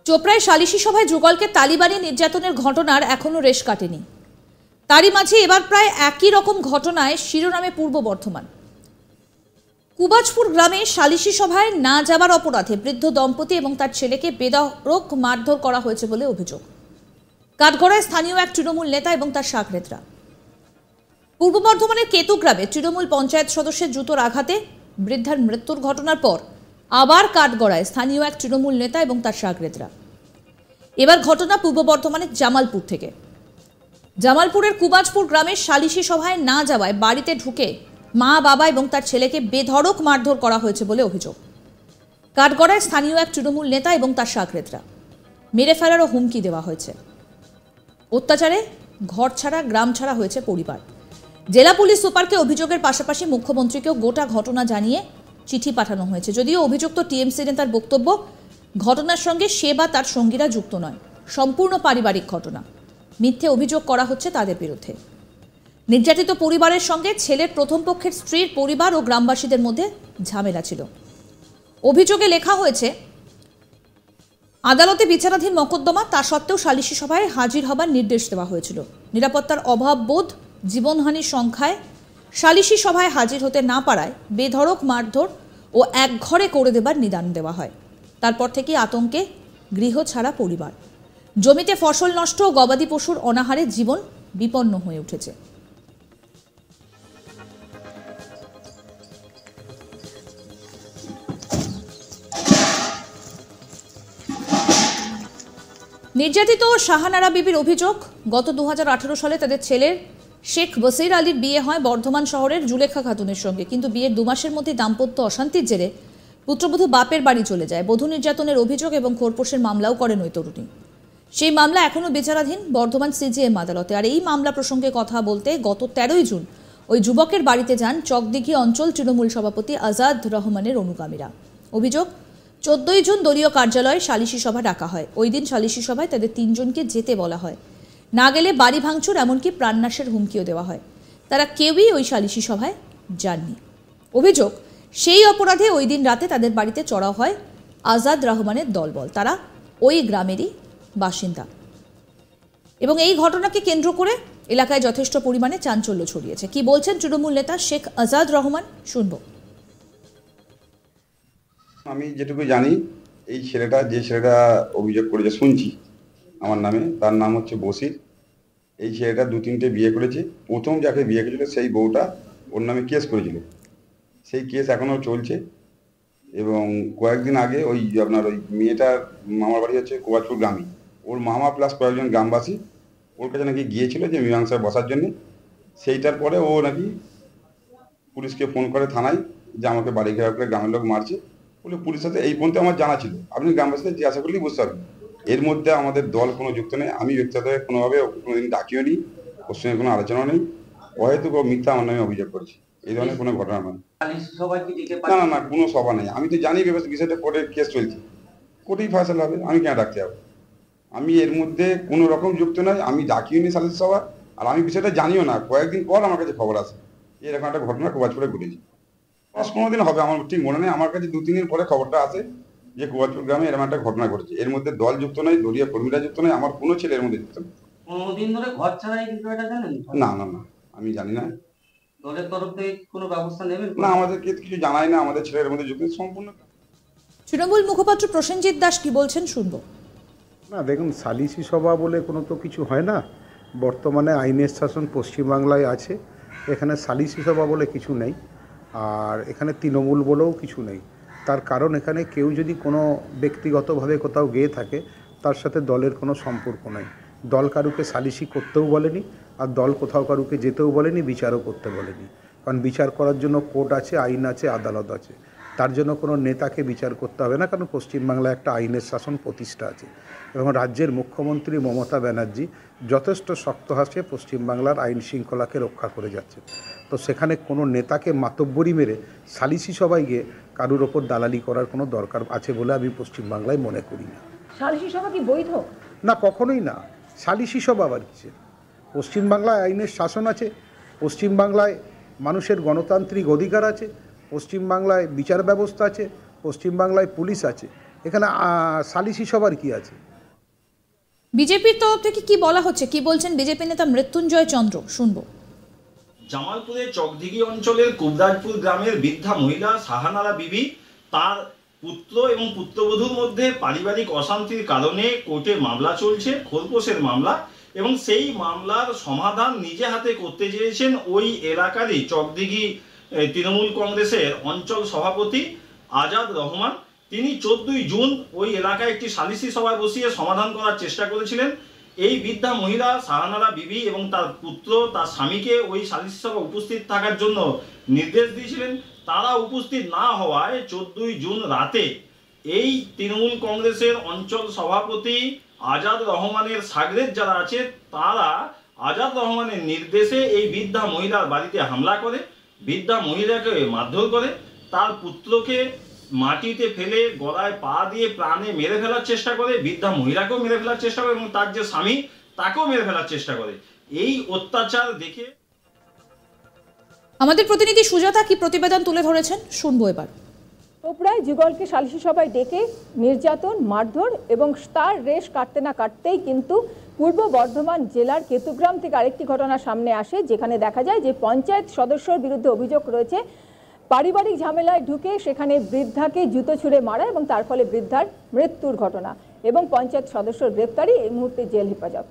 চোপড়ায় সালিশি সভায় যুগলকে তালিবানি নির্যাতনের ঘটনার এখনো রেশ কাটেনি। তারই মাঝে এবার প্রায় একই রকম ঘটনায় শিরোনামে পূর্ব বর্ধমান। কুবাজপুর গ্রামে সালিশি সভায় না যাবার অপরাধে বৃদ্ধ দম্পতি এবং তার ছেলেকে বেধড়ক মারধর করা হয়েছে বলে অভিযোগ। কাঠগড়ায় স্থানীয় এক তৃণমূল নেতা এবং তার শাকরেতরা। পূর্ব বর্ধমানের কেতু গ্রামে তৃণমূল পঞ্চায়েত সদস্যের জুতোর আঘাতে বৃদ্ধার মৃত্যুর ঘটনার পর আবার কাঠগড়ায় স্থানীয় এক তৃণমূল নেতা এবং তার শাকরেতরা। এবার ঘটনা পূর্ব বর্ধমানের জামালপুর থেকে। জামালপুরের কুবাজপুর গ্রামের সালিশি সভায় না যাওয়ায় বাড়িতে ঢুকে মা, বাবা এবং তার ছেলেকে বেধড়ক মারধর করা হয়েছে বলে অভিযোগ। কাঠগড়ায় স্থানীয় এক তৃণমূল নেতা এবং তার শাকরেতরা। মেরে ফেলারও হুমকি দেওয়া হয়েছে। অত্যাচারে ঘর ছাড়া, গ্রাম ছাড়া হয়েছে পরিবার। জেলা পুলিশ সুপারকে অভিযোগের পাশাপাশি মুখ্যমন্ত্রীকেও গোটা ঘটনা জানিয়ে চিঠি পাঠানো হয়েছে। যদিও অভিযুক্ত টিএমসি নেতার বক্তব্য, ঘটনার সঙ্গে সে বা তার সঙ্গীরা যুক্ত নয়, সম্পূর্ণ পারিবারিক ঘটনা। মিথ্যে অভিযোগ করা হচ্ছে তাদের বিরুদ্ধে। নির্যাতিত পরিবারের সঙ্গে ছেলের প্রথম পক্ষের স্ত্রীর পরিবার ও গ্রামবাসীদের মধ্যে ঝামেলা ছিল। অভিযোগে লেখা হয়েছে, আদালতে বিচারাধীন মকদ্দমা, তা সত্ত্বেও সালিশি সভায় হাজির হবার নির্দেশ দেওয়া হয়েছিল। নিরাপত্তার অভাব বোধ, জীবনহানির সংখ্যায় সালিশি সভায় হাজির হতে না পারায় বেধড়ক মারধর ও একঘরে করে দেবার নিদান দেওয়া হয়। তারপর থেকে আতঙ্কে গৃহ ছাড়া পরিবার। জমিতে ফসল নষ্ট ও গবাদি পশুর অনাহারে জীবন বিপন্ন হয়ে উঠেছে। নির্যাতিত শাহানারা বিবির অভিযোগ, গত 2018 সালে তাদের ছেলের শেখ বসির আলীর বিয়ে হয় বর্ধমান শহরের জুলেখা খাতুনের সঙ্গে, কিন্তু বিয়ের 2 মাসের মধ্যে দাম্পত্য অশান্তির জেরে পুত্রবধূ বাপের বাড়ি চলে যায়। বধূ নির্যাতনের অভিযোগ এবং খোরপোশের মামলাও করেন ওই তরুণী। সেই মামলা এখনও বিচারাধীন বর্ধমান সিজিএম আদালতে। আর এই মামলা প্রসঙ্গে কথা বলতে গত 13ই জুন ওই যুবকের বাড়িতে যান চকদিঘি অঞ্চল তৃণমূল সভাপতি আজাদ রহমানের অনুগামীরা। অভিযোগ, 14ই জুন দলীয় কার্যালয়ে সালিশি সভা ডাকা হয়। ওই দিন সালিশি সভায় তাদের 3 জনকে যেতে বলা হয়। না গেলে বাড়ি ভাঙচুর, এমনকি প্রাণনাশের হুমকিও দেওয়া হয়। তারা কেউই ওই সালিশি সভায় যাননি। অভিযোগ, সেই অপরাধে ওই দিন রাতে তাদের বাড়িতে চড়াও হয় আজাদ রহমানের দলবল। তারা ওই গ্রামেরই বাসিন্দা এবং এই ঘটনাকে কেন্দ্র করে এলাকায় যথেষ্ট পরিমাণে চাঞ্চল্য ছড়িয়েছে। কি বলছেন তৃণমূল নেতা শেখ আজাদ রহমান, শুনবো। আমি যেটুকু জানি, এই ছেলেটা, যে ছেলেটা অভিযোগ করেছে শুনছি আমার নামে, তার নাম হচ্ছে বসির। এই ছেলেটা 2-3টে বিয়ে করেছে। প্রথম যাকে বিয়ে করেছিল সেই বউটা ওর নামে কেস করেছিল। সেই কেস এখনও চলছে। এবং কয়েকদিন আগে ওই মেয়েটার মামার বাড়ি হচ্ছে কুবাজপুর গ্রামে, ওর মামা প্লাস কয়েকজন গ্রামবাসী ওর কাছে নাকি গিয়েছিল যে মীমাংসায় বসার জন্যে। সেইটার পরে ও নাকি পুলিশকে ফোন করে থানায় যে আমাকে বাড়ি ঘেরাও করে গ্রামের লোক মারছে বলে। পুলিশের সাথে এই পর্যন্ত আমার জানা ছিল। আপনি গ্রামবাসীদের জিজ্ঞাসা করলেই বুঝতে পারবেন। এর মধ্যে আমাদের দল কোনো যুক্ত নেই। আমি ব্যক্তিগত কোনোভাবে কোনোদিন ডাকিও নি, ওর সঙ্গে কোনো আলোচনা নেই। হয়তো মিথ্যা আমার নামে অভিযোগ করেছে, এই ধরনের কোনো ঘটনা নয়। না না, কোনো সভা নেই। আমি তো জানি বিষয়টা কোর্টের কেস চলছে, কোর্টেই ফয়সালা হবে, আমি কেন ডাকতে যাবো? আমি এর মধ্যে কোনো রকম যুক্ত নয়। আমি ডাকিও নি সালিশি সভা, আর আমি বিষয়টা জানিও না। কয়েকদিন পর আমার কাছে খবর আসে এরকম একটা ঘটনা কুবাজপুরে ঘটেছে। 10-15 দিন হবে, আমার ঠিক মনে নেই। আমার কাছে 2-3 দিন পরে খবরটা আসে যে কুবাজপুর গ্রামে এরকম একটা ঘটনা ঘটেছে। এর মধ্যে দল যুক্ত নয়, দলীয় কর্মীরা যুক্ত নয়, আমার কোনো ছেলে এর মধ্যে যুক্ত নেই। 15 দিন ধরে ঘর ছাড়াই কিন্তু এটা জানেন? না না না, আমি জানি না। দলের তরফ থেকে কোনো ব্যবস্থা নেবেন না, আমাদেরকে কিছু জানাই না। আমাদের ছেলের মধ্যে যুক্ত সম্পূর্ণ। তৃণমূল মুখপাত্র প্রসেনজিৎ দাস কি বলছেন, শুনবো। না দেখুন, সালিশি সভা বলে কোনো তো কিছু হয় না। বর্তমানে আইনের শাসন পশ্চিমবাংলায় আছে, এখানে সালিশি সভা বলে কিছু নেই। আর এখানে তৃণমূল বলেও কিছু নেই। তার কারণ এখানে কেউ যদি কোনো ব্যক্তিগতভাবে কোথাও গিয়ে থাকে, তার সাথে দলের কোনো সম্পর্ক নেই। দল কারুকে সালিশি করতেও বলেনি, আর দল কোথাও কারুকে যেতেও বলেনি, বিচারও করতে বলেনি। কারণ বিচার করার জন্য কোর্ট আছে, আইন আছে, আদালত আছে। তার জন্য কোনো নেতাকে বিচার করতে হবে না, কারণ পশ্চিমবাংলায় একটা আইনের শাসন প্রতিষ্ঠা আছে এবং রাজ্যের মুখ্যমন্ত্রী মমতা ব্যানার্জি যথেষ্ট শক্ত হাসে পশ্চিমবাংলার আইন শৃঙ্খলাকে রক্ষা করে যাচ্ছে। তো সেখানে কোনো নেতাকে মাতব্বরি মেরে সালিশি সভায় গিয়ে কারুর ওপর দালালি করার কোনো দরকার আছে বলে আমি পশ্চিমবাংলায় মনে করি না। সালিশি সভা কি বৈধ? না, কখনোই না। সালিশি সভা আবার কিসের? পশ্চিমবাংলায় আইনের শাসন আছে, পশ্চিমবাংলায় মানুষের গণতান্ত্রিক অধিকার আছে, পশ্চিমবাংলায় বিচার ব্যবস্থা আছে, পশ্চিমবাংলায় পুলিশ আছে। এখানে সালিসি সবার কি আছে? বিজেপির তরফ থেকে কি বলা হচ্ছে, কি বলছেন বিজেপি নেতা মৃত্যুঞ্জয় চন্দ্র, শুনবো। জামালপুরের চকদিঘি অঞ্চলের কুবরাজপুর গ্রামের বৃদ্ধা মহিলা শাহানারা বিবি, তার পুত্র এবং পুত্রবধূর মধ্যে পারিবারিক অশান্তির কারণে কোর্টে মামলা চলছে, খোরপোশের মামলা, এবং সেই মামলার সমাধান নিজে হাতে করতে চেয়েছেন ওই এলাকারই চকদিঘি তৃণমূল কংগ্রেসের অঞ্চল সভাপতি আজাদ রহমান। তিনি 14ই জুন ওই এলাকায় একটি সালিসি সভা বসিয়ে সমাধান করার চেষ্টা করেছিলেন। এই বৃদ্ধা মহিলা শাহানারা বিবি এবং তার পুত্র তার স্বামীকে ওই সালিসি সভা উপস্থিত থাকার জন্য নির্দেশ দিয়েছিলেন। তারা উপস্থিত না হওয়ায় 14ই জুন রাতে এই তৃণমূল কংগ্রেসের অঞ্চল সভাপতি আজাদ রহমানের সাগরেদ যারা আছে তারা আজাদ রহমানের নির্দেশে এই বৃদ্ধা মহিলার বাড়িতে হামলা করে, বৃদ্ধা মহিলাকে মারধর করে, তার পুত্রকে মাটিতে ফেলে গলায় পা দিয়ে প্রাণে মেরে ফেলার চেষ্টা করে, বৃদ্ধা মহিলাকেও মেরে ফেলার চেষ্টা করে এবং তার যে স্বামী তাকেও মেরে ফেলার চেষ্টা করে। এই অত্যাচার দেখে আমাদের প্রতিনিধি সুজাতা কি প্রতিবেদন তুলে ধরেছেন, শুনবো এবার। চোপড়ায় যুগলকে সালিশি সভায় ডেকে নির্যাতন, মারধর এবং তার রেশ কাটতে না কাটতেই কিন্তু পূর্ব বর্ধমান জেলার কেতুগ্রাম থেকে আরেকটি ঘটনা সামনে আসে, যেখানে দেখা যায় যে পঞ্চায়েত সদস্যর বিরুদ্ধে অভিযোগ রয়েছে পারিবারিক ঝামেলায় ঢুকে সেখানে বৃদ্ধাকে জুতো ছুঁড়ে মারা এবং তার ফলে বৃদ্ধার মৃত্যুর ঘটনা, এবং পঞ্চায়েত সদস্যর গ্রেপ্তারি, এই মুহূর্তে জেল হেফাজত।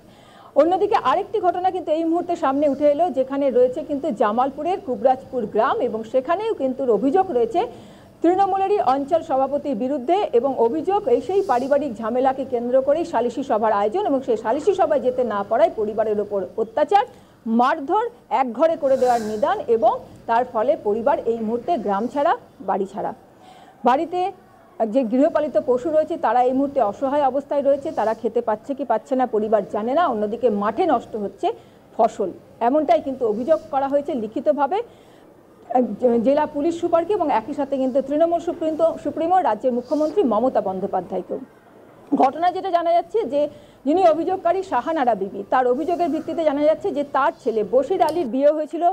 অন্যদিকে আরেকটি ঘটনা কিন্তু এই মুহূর্তে সামনে উঠে এলো, যেখানে রয়েছে কিন্তু জামালপুরের কুবরাজপুর গ্রাম, এবং সেখানেও কিন্তু অভিযোগ রয়েছে তৃণমূলেরই অঞ্চল সভাপতির বিরুদ্ধে, এবং অভিযোগ এই সেই পারিবারিক ঝামেলাকে কেন্দ্র করেই সালিশি সভার আয়োজন, এবং সেই সালিশি সভায় যেতে না পারায় পরিবারের ওপর অত্যাচার, মারধর, একঘরে করে দেওয়ার নিদান, এবং তার ফলে পরিবার এই মুহূর্তে গ্রাম ছাড়া, বাড়ি ছাড়া। বাড়িতে যে গৃহপালিত পশু রয়েছে তারা এই মুহূর্তে অসহায় অবস্থায় রয়েছে, তারা খেতে পাচ্ছে কি পাচ্ছে না পরিবার জানে না। অন্যদিকে মাঠে নষ্ট হচ্ছে ফসল, এমনটাই কিন্তু অভিযোগ করা হয়েছে লিখিতভাবে জেলা পুলিশ সুপারকে, এবং একই সাথে কিন্তু তৃণমূল সুপ্রিমো রাজ্যের মুখ্যমন্ত্রী মমতা বন্দ্যোপাধ্যায়কেও। ঘটনা যেটা জানা যাচ্ছে যে যিনি অভিযোগকারী শাহানারা বিবি, তার অভিযোগের ভিত্তিতে জানা যাচ্ছে যে তার ছেলে বশির আলীর বিয়ে হয়েছিল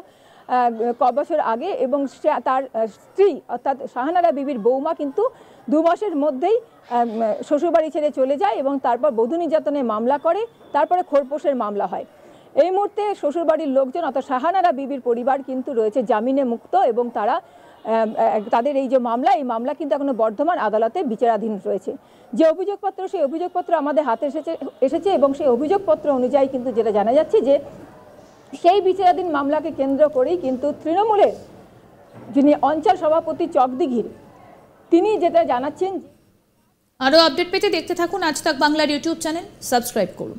কবছর আগে, এবং তার স্ত্রী অর্থাৎ শাহানারা বিবির বৌমা কিন্তু 2 মাসের মধ্যেই শ্বশুরবাড়ি ছেড়ে চলে যায়, এবং তারপর বধূ নির্যাতনের মামলা করে, তারপরে খোরপোশের মামলা হয়। এই মুহূর্তে শ্বশুরবাড়ির লোকজন অর্থাৎ শাহানারা বিবির পরিবার কিন্তু রয়েছে জামিনে মুক্ত, এবং তারা তাদের এই যে মামলা, এই মামলা কিন্তু এখনো বর্ধমান আদালতে বিচারাধীন রয়েছে। যে অভিযোগপত্র, সেই অভিযোগপত্র আমাদের হাতে এসেছে, এবং সেই অভিযোগপত্র অনুযায়ী কিন্তু যেটা জানা যাচ্ছে যে সেই বিচারাধীন মামলাকে কেন্দ্র করেই কিন্তু তৃণমূলের যিনি অঞ্চল সভাপতি চকদিঘির, তিনি যেটা জানাচ্ছেন। আরও আপডেট পেতে দেখতে থাকুন আজ তাক বাংলার ইউটিউব চ্যানেল, সাবস্ক্রাইব করুন।